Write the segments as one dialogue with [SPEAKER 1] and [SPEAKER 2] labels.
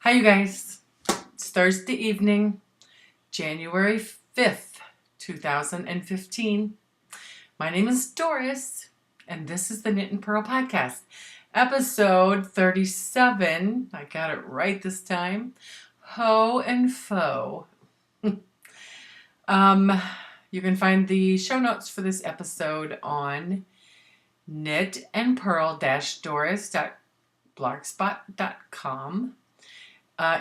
[SPEAKER 1] Hi, you guys. It's Thursday evening, January 5th, 2015. My name is Doris, and this is the Knit and Purl Podcast, episode 37. I got it right this time. Ho and Foe. You can find the show notes for this episode on knitandpurl-doris.blogspot.com.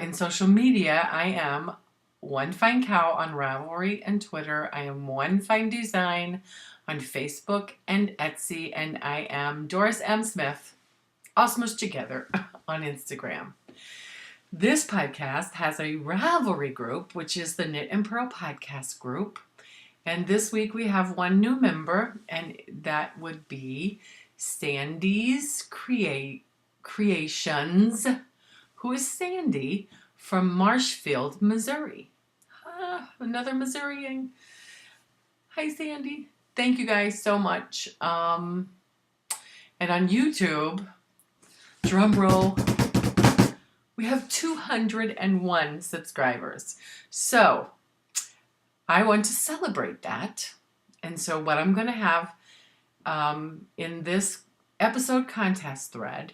[SPEAKER 1] In social media, I am One Fine Cow on Ravelry and Twitter. I am One Fine Design on Facebook and Etsy. And I am Doris M. Smith, all smushed together, on Instagram. This podcast has a Ravelry group, which is the Knit and Purl Podcast group. And this week we have one new member, and that would be Sandy's Creations, who is Sandy from Marshfield, Missouri. Another Missourian. Hi, Sandy. Thank you guys so much. And on YouTube, drum roll, we have 201 subscribers. So I want to celebrate that. And so what I'm going to have in this episode contest thread,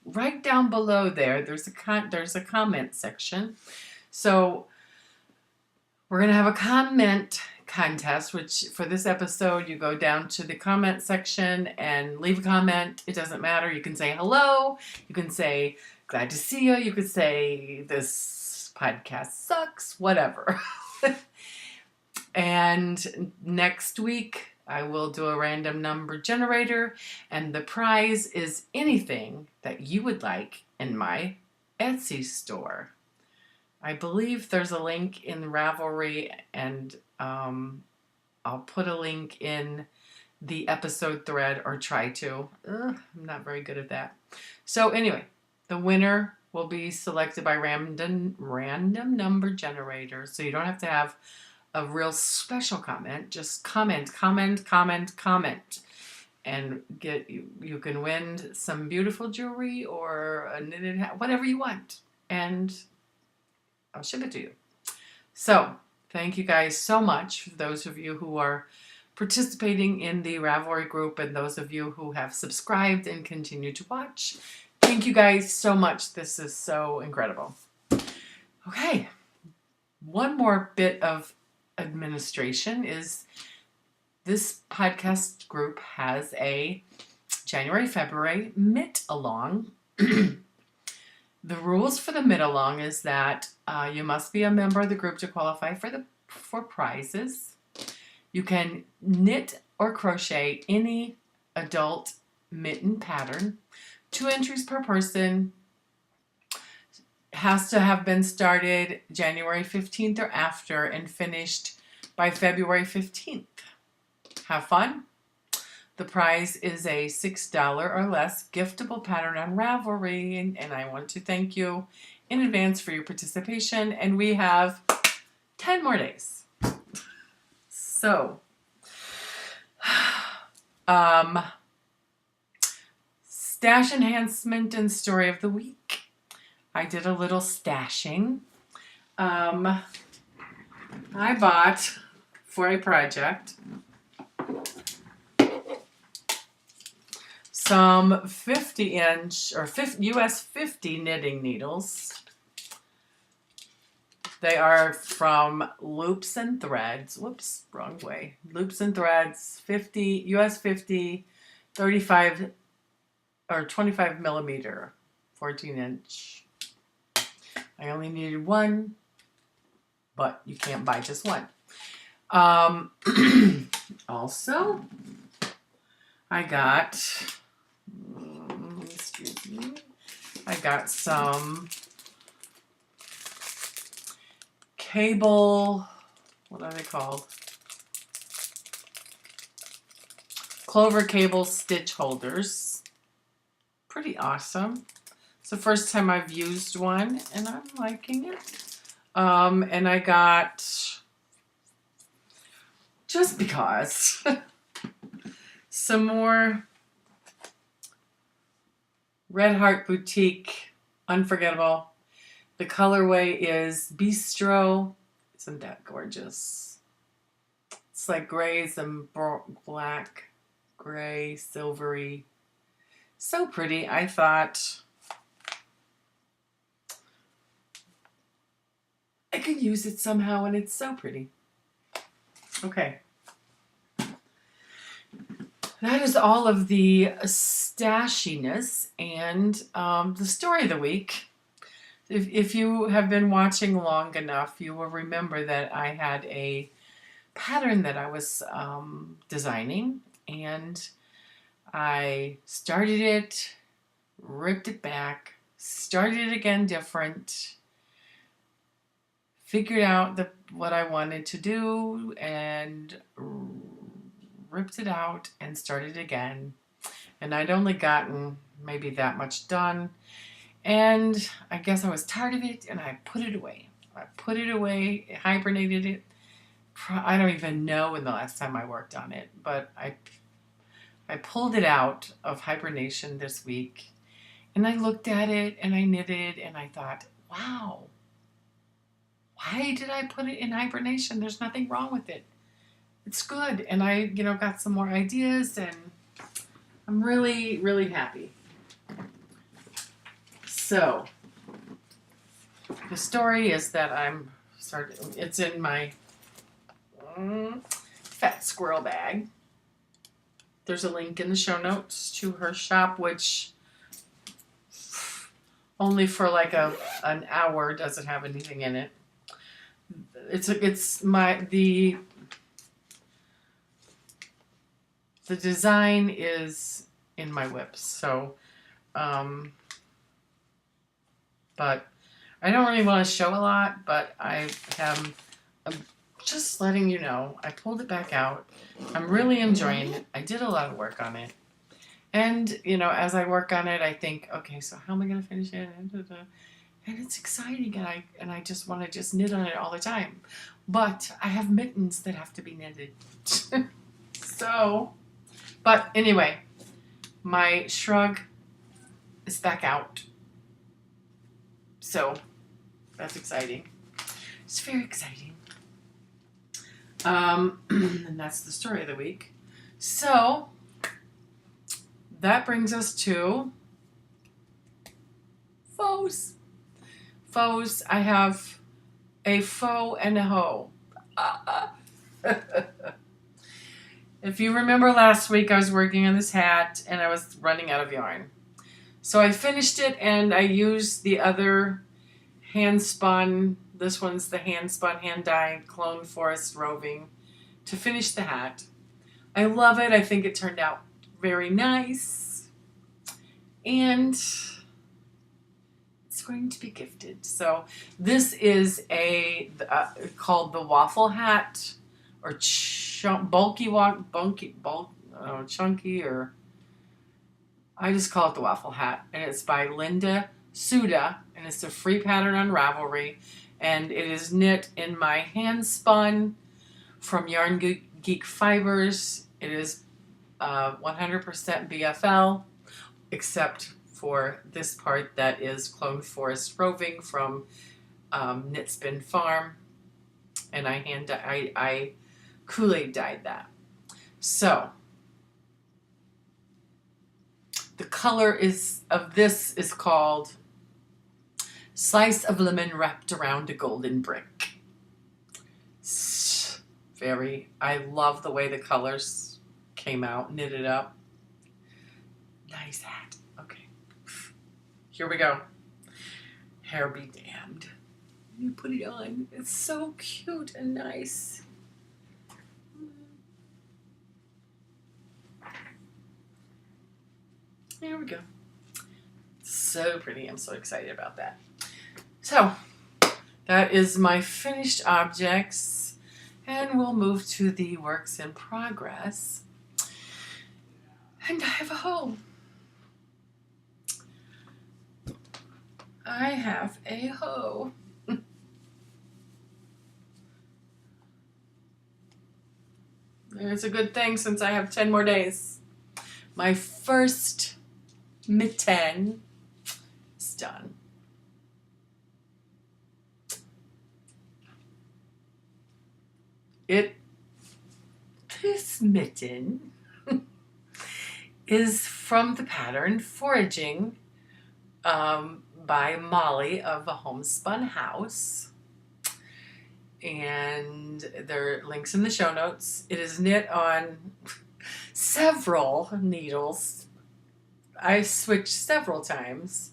[SPEAKER 1] right down below there's a comment section. So we're going to have a comment contest, which for this episode, you go down to the comment section and leave a comment. It doesn't matter. You can say hello. You can say glad to see you. You could say this podcast sucks, whatever. And next week, I will do a random number generator, and the prize is anything that you would like in my Etsy store. I believe there's a link in Ravelry, and I'll put a link in the episode thread, or try to. I'm not very good at that. So anyway, the winner will be selected by random number generator, so you don't have to have a real special comment. Just comment, and you can win some beautiful jewelry or a knitted hat, whatever you want, and I'll ship it to you. So thank you guys so much for those of you who are participating in the Ravelry group, and those of you who have subscribed and continue to watch. Thank you guys so much. This is so incredible. Okay, one more bit of administration is this podcast group has a January-February Knit-along. The rules for the Knit-along is that you must be a member of the group to qualify for prizes. You can knit or crochet any adult mitten pattern. 2 entries per person. Has to have been started January 15th or after and finished by February 15th. Have fun. The prize is a $6 or less giftable pattern on Ravelry, and I want to thank you in advance for your participation, and we have 10 more days. So, stash enhancement and story of the week. I did a little stashing. I bought, for a project, some 50-inch or US 50 knitting needles. They are from Loops and Threads. Whoops, wrong way. Loops and Threads, 50, US 50, 35 or 25 millimeter, 14-inch. I only needed one, but you can't buy just one. Also, I got, some cable, what are they called? Clover cable stitch holders. Pretty awesome. It's the first time I've used one, and I'm liking it. And I got, just because, some more Red Heart Boutique Unforgettable The colorway is Bistro. Isn't that gorgeous? It's like grays and black, gray, silvery. So pretty. I thought I could use it somehow, and it's so pretty. Okay. That is all of the stashiness and the story of the week. If you have been watching long enough, you will remember that I had a pattern that I was designing, and I started it, ripped it back, started it again different, figured out what I wanted to do, and ripped it out and started again. And I'd only gotten maybe that much done. And I guess I was tired of it, and I put it away. Hibernated it. I don't even know when the last time I worked on it, but I pulled it out of hibernation this week, and I looked at it, and I knitted, and I thought, wow, why did I put it in hibernation? There's nothing wrong with it. It's good. And I, got some more ideas, and I'm really, really happy. So, the story is that it's in my fat squirrel bag. There's a link in the show notes to her shop, which only for like an hour doesn't have anything in it. The design is in my whips, so but I don't really want to show a lot, but I'm just letting you know, I pulled it back out. I'm really enjoying it. I did a lot of work on it. And, as I work on it, I think, okay, so how am I going to finish it? And it's exciting, and I just want to knit on it all the time. But I have mittens that have to be knitted. But anyway, my shrug is back out. So, that's exciting. It's very exciting. And that's the story of the week. So, that brings us to faux. Faux, I have a faux and a hoe. If you remember last week, I was working on this hat, and I was running out of yarn. So I finished it, and I used the other hand-spun, this one's the hand-spun, hand-dyed Clone Forest Roving, to finish the hat. I love it. I think it turned out very nice. And it's going to be gifted. So this is called the waffle hat, or chunky, or I just call it the waffle hat, and it's by Linda Suda, and it's a free pattern on Ravelry, and it is knit in my hand spun from Yarn Geek Fibers. It is 100% BFL, except for this part that is Clone Forest Roving from Knit Spin Farm, and I Kool-Aid dyed that. So the color of this is called Slice of Lemon Wrapped Around a Golden Brick. I love the way the colors came out, knitted up. Nice hat. Okay. Here we go. Hair be damned. You put it on. It's so cute and nice. There we go. So pretty. I'm so excited about that. So, that is my finished objects, and we'll move to the works in progress. And I have a hoe. I have a hoe. It's a good thing since I have 10 more days. My first mitten is done. This mitten is from the pattern Foraging by Molly of A Homespun House. And there are links in the show notes. It is knit on several needles. I switched several times.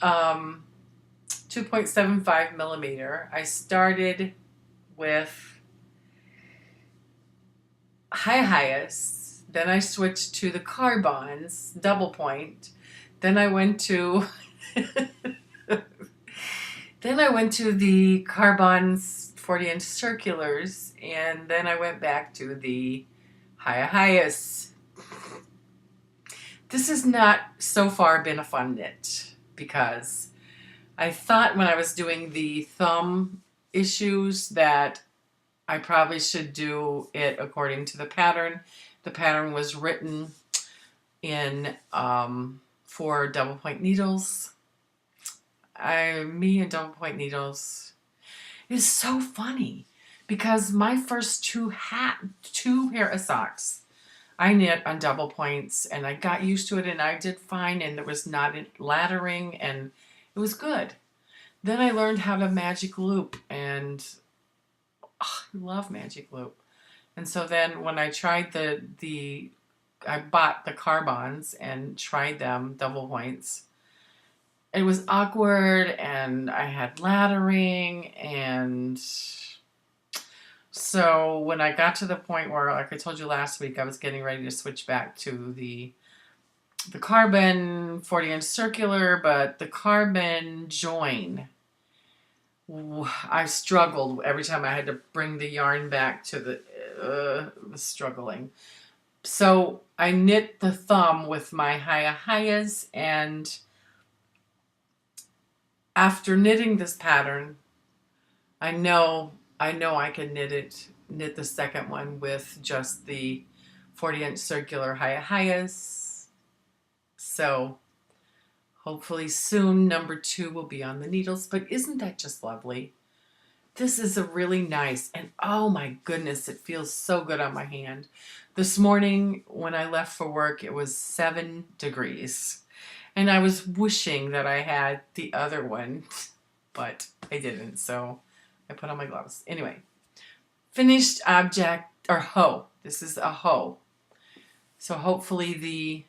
[SPEAKER 1] 2.75 millimeter. I started with Hi-Hias. Then I switched to the Carbons, double point. Then I went to the Carbons 40-inch circulars, and then I went back to the Hi-Hias. This has not so far been a fun knit because I thought when I was doing the thumb issues that I probably should do it according to the pattern. The pattern was written in 4 double point needles. Me and double point needles is so funny because my first two pair of socks I knit on double points, and I got used to it, and I did fine, and there was not laddering, and it was good. Then I learned how to magic loop, and I love magic loop. And so then when I tried I bought the Carbons and tried them double points. It was awkward, and I had laddering, and so when I got to the point where, like I told you last week, I was getting ready to switch back to the Carbon 40-inch circular, but the Carbon join, I struggled every time I had to bring the yarn back to the struggling. So I knit the thumb with my Hi-Hias, and after knitting this pattern, I know I can knit the second one with just the 40-inch circular Hi-Hias. So hopefully soon number 2 will be on the needles, but isn't that just lovely? This is a really nice, and oh my goodness, it feels so good on my hand. This morning when I left for work, it was 7 degrees. And I was wishing that I had the other one, but I didn't, so I put on my gloves. Anyway, finished object, or hoe. This is a hoe. So hopefully the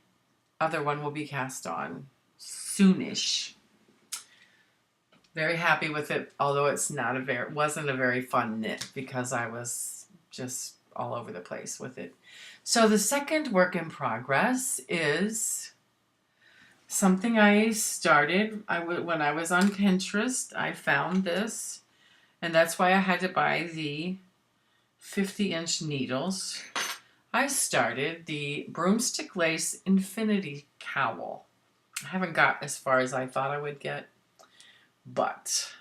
[SPEAKER 1] other one will be cast on soonish. Very happy with it, although it wasn't a very fun knit because I was just all over the place with it. So the second work in progress is something I started when I was on Pinterest. I found this, and that's why I had to buy the 50-inch needles. I started the Broomstick Lace Infinity Cowl. I haven't got as far as I thought I would get, but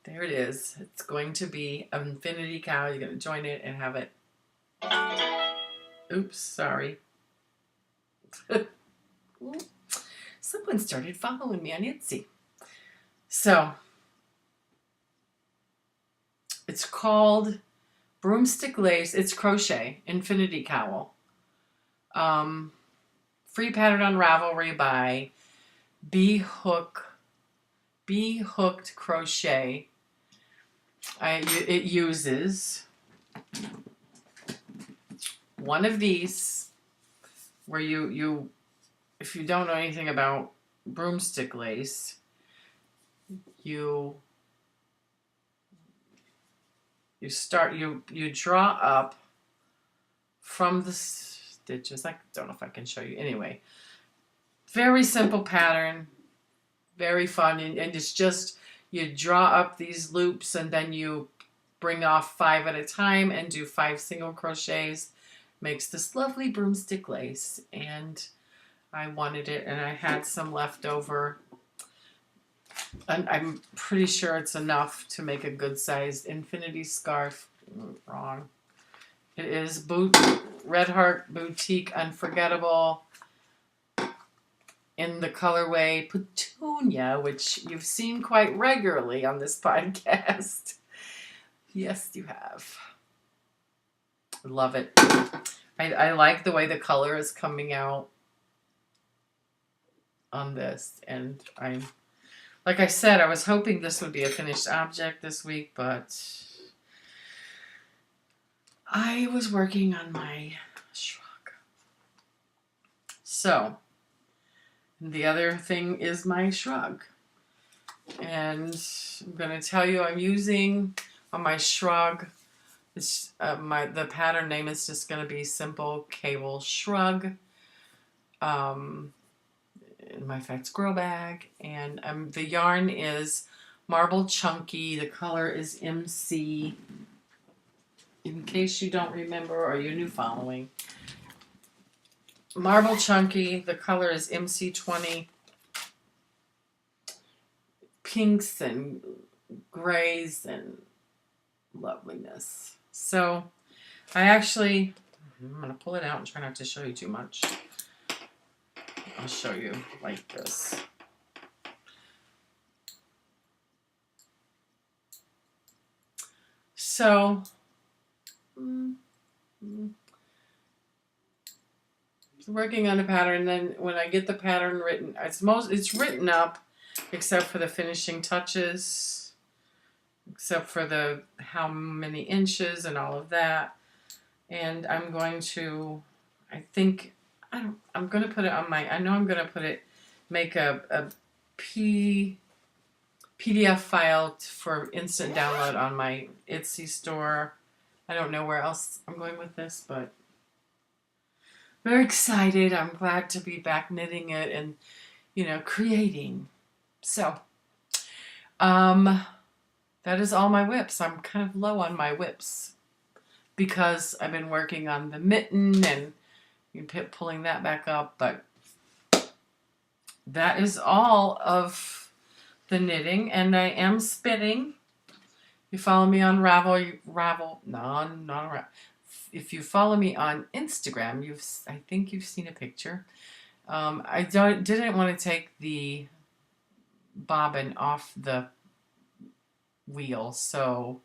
[SPEAKER 1] there it is. It's going to be an infinity cowl. You're going to join it and have it. Oops, sorry. Someone started following me on Etsy. So it's called Broomstick Lace. It's crochet infinity cowl. Free pattern on Ravelry by Bee Hooked Crochet. It uses one of these where you if you don't know anything about broomstick lace, you draw up from the stitches. I don't know if I can show you. Anyway, very simple pattern, very fun, and it's just you draw up these loops and then you bring off 5 at a time and do 5 single crochets. Makes this lovely broomstick lace, and I wanted it, and I had some left over. And I'm pretty sure it's enough to make a good sized infinity scarf. Wrong. It is Red Heart Boutique Unforgettable in the colorway Petunia, which you've seen quite regularly on this podcast. Yes, you have. Love it. I like the way the color is coming out on this, and like I said, I was hoping this would be a finished object this week, but I was working on my shrug. So, the other thing is my shrug. And I'm going to tell you I'm using on my shrug, it's, the pattern name is just going to be Simple Cable Shrug. In my Fats Grow Bag. And the yarn is Marble Chunky. The color is MC. In case you don't remember or you're new following. Marble Chunky. The color is MC20. Pinks and grays and loveliness. So I'm going to pull it out and try not to show you too much. I'll show you like this. So, working on a pattern, then when I get the pattern written, it's written up, except for the finishing touches, except for the how many inches and all of that. And I'm going to, I'm going to put it on my, I know I'm going to put it, make a PDF file for instant download on my Etsy store. I don't know where else I'm going with this, but very excited. I'm glad to be back knitting it and, creating. So, that is all my whips. I'm kind of low on my whips because I've been working on the mitten and pulling that back up, but that is all of the knitting, and I am spinning. You follow me on if you follow me on Instagram, I think you've seen a picture. I didn't want to take the bobbin off the wheel, so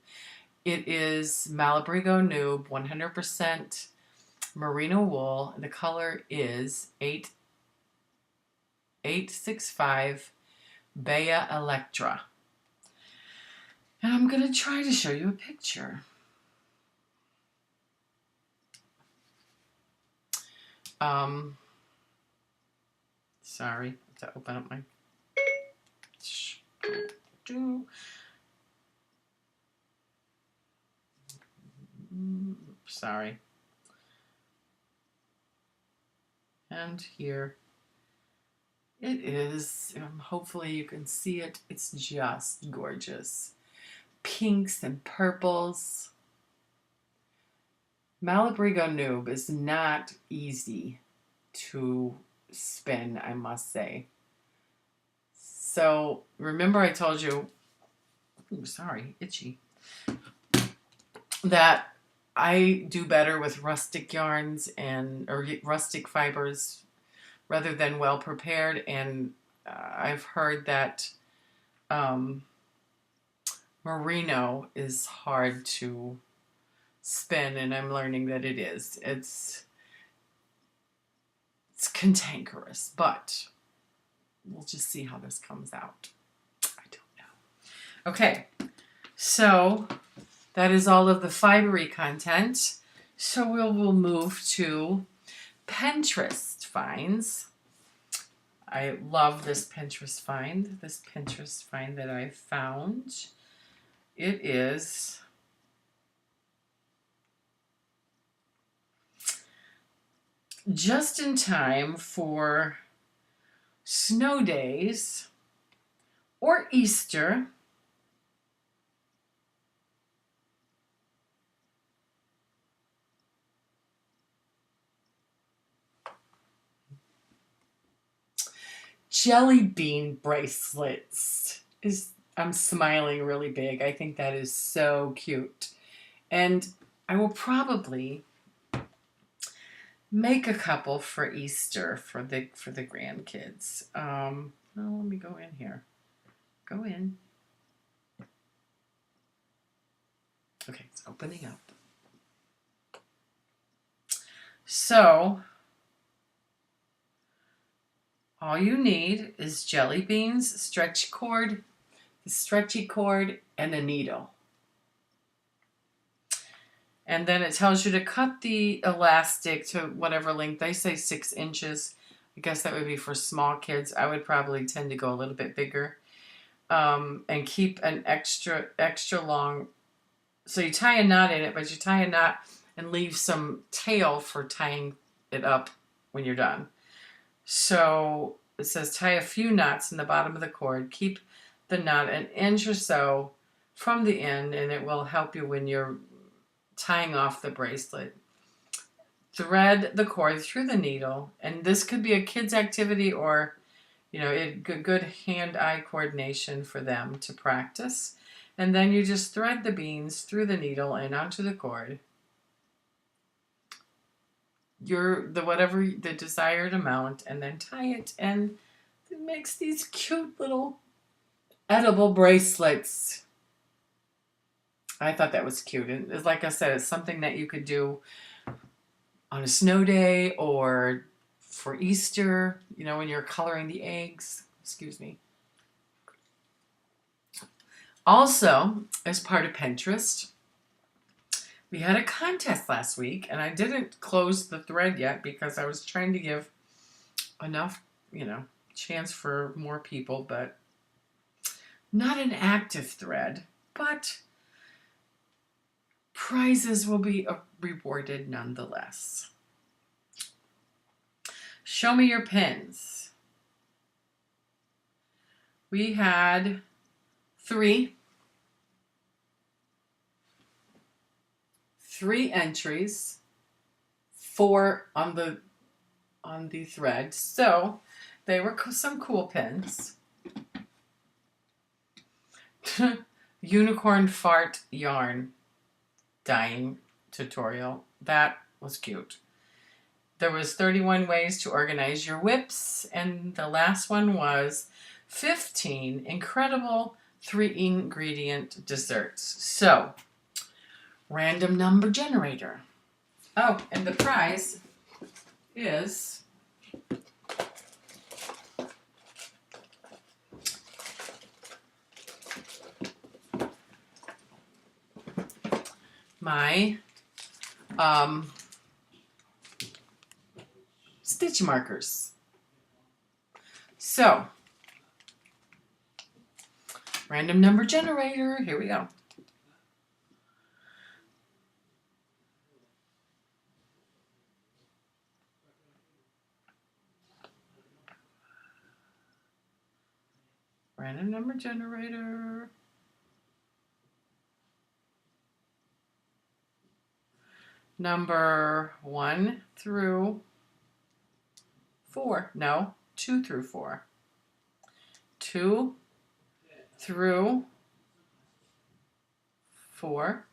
[SPEAKER 1] it is Malabrigo Noob 100% merino wool, and the color is 865 Bea Electra. And I'm going to try to show you a picture. Sorry, I have to open up my... Sorry. And here it is. Hopefully you can see it. It's just gorgeous. Pinks and purples. Malabrigo Noob is not easy to spin, I must say. So remember I told you, sorry, itchy, that I do better with rustic yarns or rustic fibers rather than well prepared, and I've heard that merino is hard to spin, and I'm learning that it is. It's cantankerous, but we'll just see how this comes out. I don't know. Okay, so that is all of the fibery content. So we'll move to Pinterest finds. I love this Pinterest find that I found. It is just in time for snow days or Easter. Jelly bean bracelets I'm smiling really big. I think that is so cute. And I will probably make a couple for Easter for the grandkids. Well, let me go in here. Go in. Okay, it's opening up. So, all you need is jelly beans, stretchy cord, and a needle. And then it tells you to cut the elastic to whatever length. They say 6 inches. I guess that would be for small kids. I would probably tend to go a little bit bigger. And keep an extra long. So you tie a knot in it, but you tie a knot and leave some tail for tying it up when you're done. So it says tie a few knots in the bottom of the cord. Keep the knot an inch or so from the end, and it will help you when you're tying off the bracelet. Thread the cord through the needle, and this could be a kid's activity or, good hand-eye coordination for them to practice. And then you just thread the beans through the needle and onto the cord. Whatever the desired amount, and then tie it, and it makes these cute little edible bracelets. I thought that was cute. And like I said, it's something that you could do on a snow day or for Easter, when you're coloring the eggs. Excuse me. Also, as part of Pinterest, we had a contest last week, and I didn't close the thread yet because I was trying to give enough, chance for more people, but not an active thread, but prizes will be rewarded nonetheless. Show me your pins. We had 3 entries, 4 on the thread. So they were some cool pins. Unicorn fart yarn dyeing tutorial. That was cute. There was 31 ways to organize your whips, and the last one was 15 incredible 3-ingredient desserts. So, random number generator. Oh, and the prize is my stitch markers. So, random number generator, here we go. Random number generator. Number 1 through 4. No, 2 through 4. 2 through 4.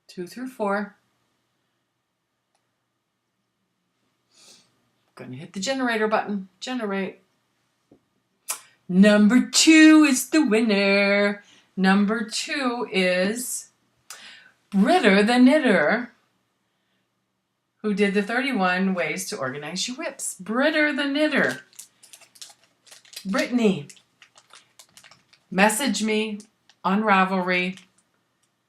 [SPEAKER 1] 2 through 4. Gonna hit the generator button. Generate. Number 2 is the winner. Number 2 is Britter the Knitter, who did the 31 ways to organize your whips. Britter the Knitter. Brittany, message me on Ravelry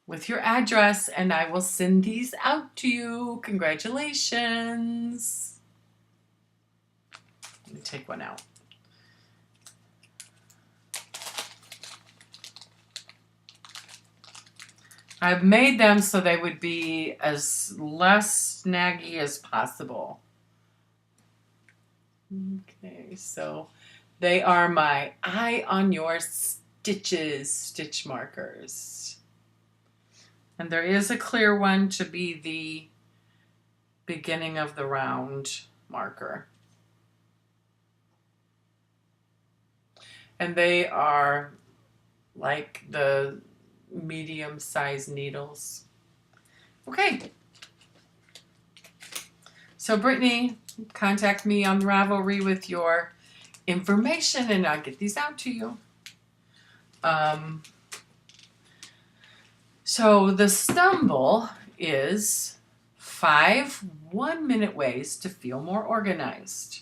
[SPEAKER 1] with your address, and I will send these out to you. Congratulations. Let me take one out. I've made them so they would be as less snaggy as possible. Okay, so they are my Eye on Your Stitches stitch markers. And there is a clear one to be the beginning of the round marker. And they are like the medium-sized needles. Okay. So Brittany, contact me on Ravelry with your information and I'll get these out to you. So the stumble is 5 1-minute ways to feel more organized.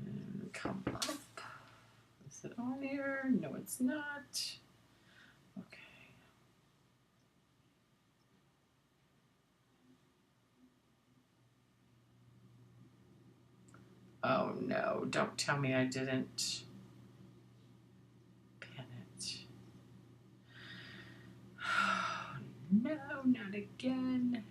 [SPEAKER 1] And come up. Is it on here? No, it's not. Okay. Oh no, don't tell me I didn't pin it. No, not again.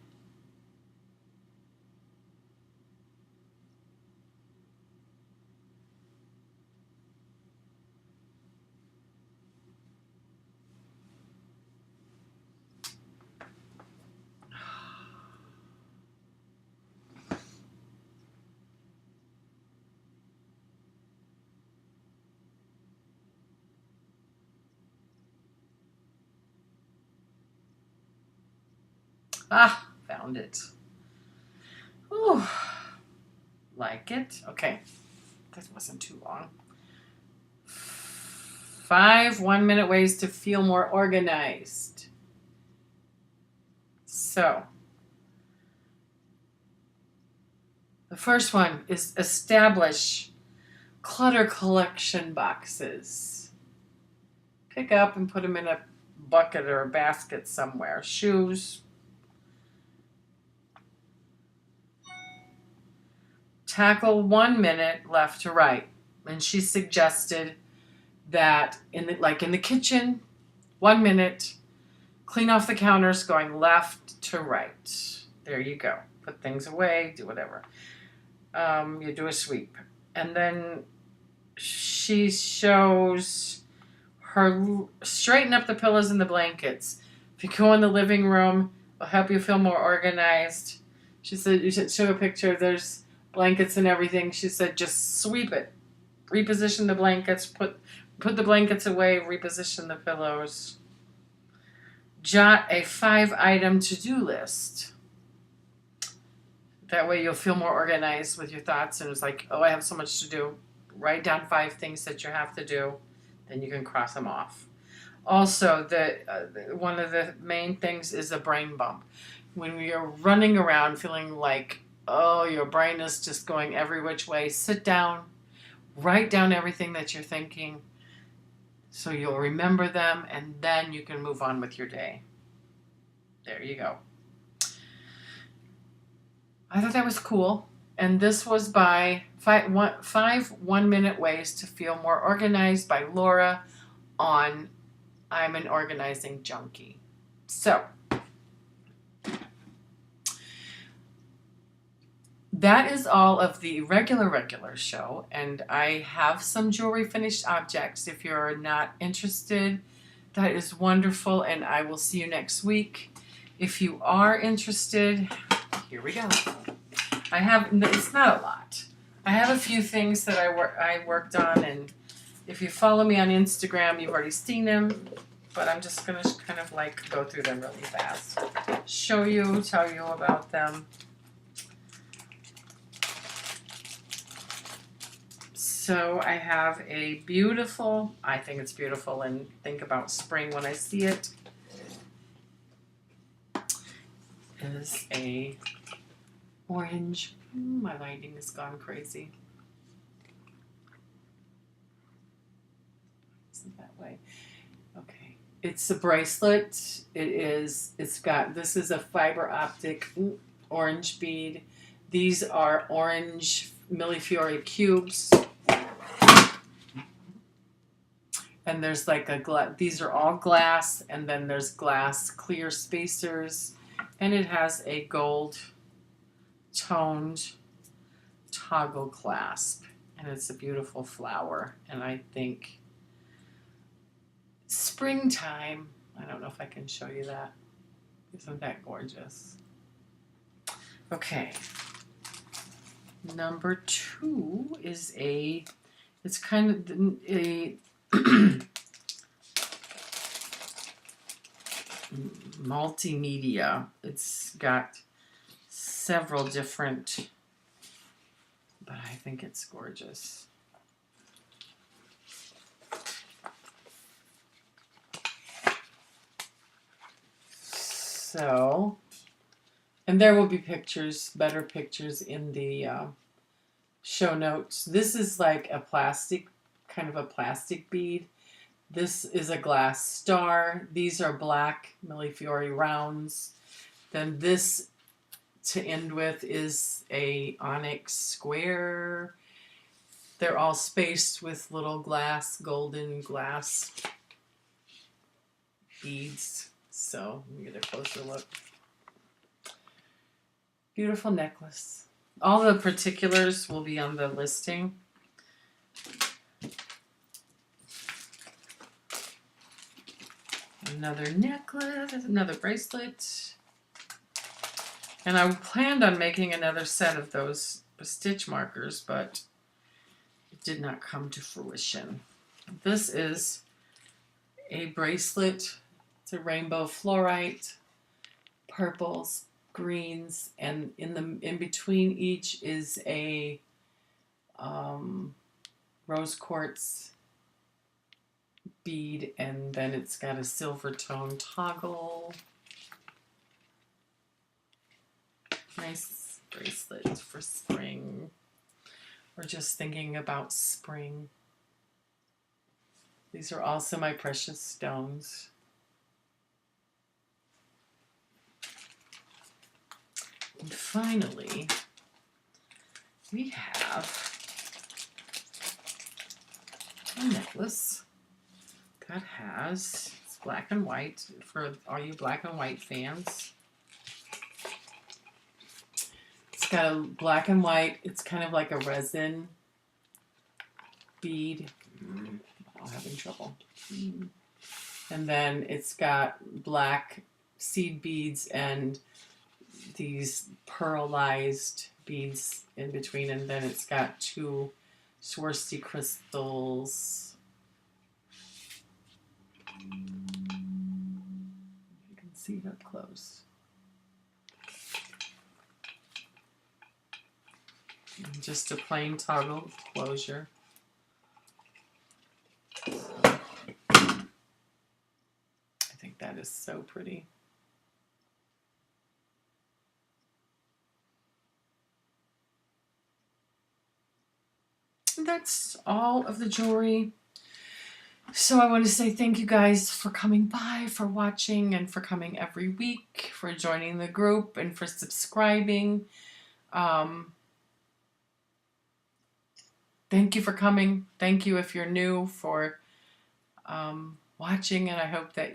[SPEAKER 1] Ah, found it. Ooh, like it. Okay, that wasn't too long. 5 1-minute ways to feel more organized. So, the first one is establish clutter collection boxes. Pick up and put them in a bucket or a basket somewhere. Shoes. Tackle 1 minute left to right. And she suggested that in the kitchen, 1 minute, clean off the counters going left to right. There you go. Put things away, do whatever. You do a sweep. And then she shows her straighten up the pillows and the blankets. If you go in the living room, it'll help you feel more organized. She said you should show a picture. There's blankets and everything. She said just sweep it. Reposition the blankets, put the blankets away, reposition the pillows. Jot a 5-item to-do list. That way you'll feel more organized with your thoughts, and it's like, oh, I have so much to do. Write down 5 things that you have to do, then you can cross them off. Also, one of the main things is a brain bump. When you're running around feeling like, oh, your brain is just going every which way, sit down, write down everything that you're thinking so you'll remember them, and then you can move on with your day. There you go. I thought that was cool. And this was by 5 1-minute ways to feel more organized by Laura on I'm an Organizing Junkie. So that is all of the regular show, and I have some jewelry finished objects. If you're not interested, that is wonderful, and I will see you next week. If you are interested, here we go. It's not a lot. I have a few things that I worked on, and if you follow me on Instagram, you've already seen them, but I'm just going to kind of like go through them really fast. Show you, tell you about them. So I have a beautiful, I think it's beautiful and think about spring when I see it, is a orange. My lighting has gone crazy. Isn't that way? Okay. It's a bracelet. This is a fiber optic orange bead. These are orange Millefiori cubes. And there's like these are all glass, and then there's glass clear spacers, and it has a gold toned toggle clasp, and it's a beautiful flower, and I think springtime, I don't know if I can show you that. Isn't that gorgeous? Okay. Number 2 is it's kind of a multimedia. It's got several different but I think it's gorgeous. So, and there will be pictures, better pictures in the show notes. This is like a plastic, kind of a plastic bead. This is a glass star. These are black Millefiori rounds. Then this to end with is a onyx square. They're all spaced with little glass, golden glass beads. So let me get a closer look. Beautiful necklace. All the particulars will be on the listing. Another necklace, another bracelet. And I planned on making another set of those stitch markers, but it did not come to fruition. This is a bracelet. It's a rainbow fluorite, purples, greens, and in between each is a rose quartz bead, and then it's got a silver tone toggle. Nice bracelet for spring. We're just thinking about spring. These are also my precious stones. And finally, we have a necklace that has, it's black and white for all you black and white fans. It's got a black and white, it's kind of like a resin bead. I'm having trouble. And then it's got black seed beads and these pearlized beads in between, and then it's got two Swarovski crystals. You can see it up close. And just a plain toggle closure. I think that is so pretty. That's all of the jewelry. So I want to say thank you guys for coming by, for watching, and for coming every week, for joining the group, and for subscribing. Thank you for coming. Thank you if you're new for watching, and I hope that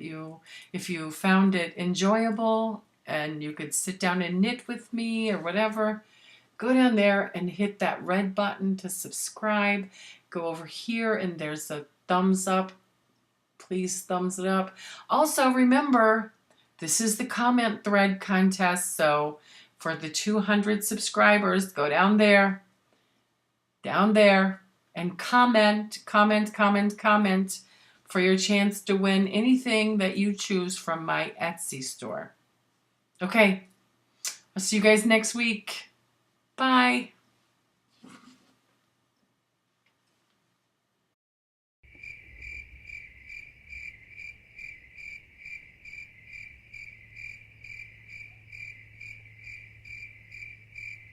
[SPEAKER 1] if you found it enjoyable and you could sit down and knit with me or whatever, go down there and hit that red button to subscribe. Go over here and there's a thumbs up. Please thumbs it up. Also remember, this is the comment thread contest. So for the 200 subscribers, go down there and comment for your chance to win anything that you choose from my Etsy store. Okay, I'll see you guys next week. Bye.